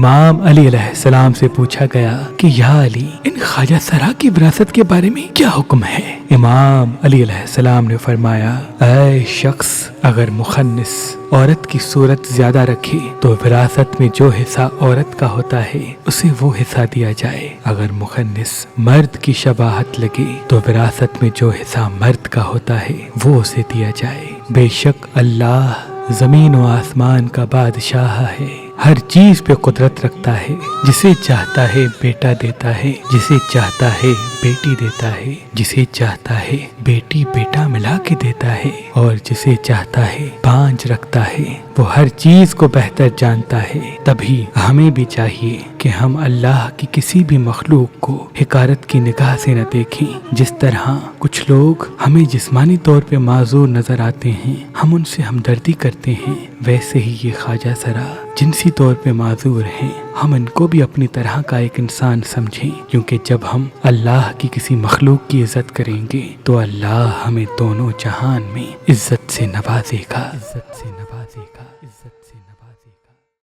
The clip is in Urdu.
امام علی علیہ السلام سے پوچھا گیا کہ یا علی، ان خواجہ سرا کی وراثت کے بارے میں کیا حکم ہے؟ امام علی علیہ السلام نے فرمایا، اے شخص، اگر مخنث عورت کی صورت زیادہ رکھے تو وراثت میں جو حصہ عورت کا ہوتا ہے اسے وہ حصہ دیا جائے، اگر مخنث مرد کی شباہت لگے تو وراثت میں جو حصہ مرد کا ہوتا ہے وہ اسے دیا جائے۔ بے شک اللہ زمین و آسمان کا بادشاہ ہے، ہر چیز پہ قدرت رکھتا ہے، جسے چاہتا ہے بیٹا دیتا ہے، جسے چاہتا ہے بیٹی دیتا ہے، جسے چاہتا ہے بیٹی بیٹا ملا کے دیتا ہے، اور جسے چاہتا ہے پانچ رکھتا ہے۔ وہ ہر چیز کو بہتر جانتا ہے۔ تبھی ہمیں بھی چاہیے کہ ہم اللہ کی کسی بھی مخلوق کو حقارت کی نگاہ سے نہ دیکھیں۔ جس طرح کچھ لوگ ہمیں جسمانی طور پہ معذور نظر آتے ہیں، ہم ان سے ہمدردی کرتے ہیں، ویسے ہی یہ خواجہ سرا جنسی طور پہ معذور ہیں، ہم ان کو بھی اپنی طرح کا ایک انسان سمجھیں، کیونکہ جب ہم اللہ کی کسی مخلوق کی عزت کریں گے تو اللہ ہمیں دونوں جہان میں عزت سے نوازے گا، عزت سے نوازے گا، عزت سے نوازے گا۔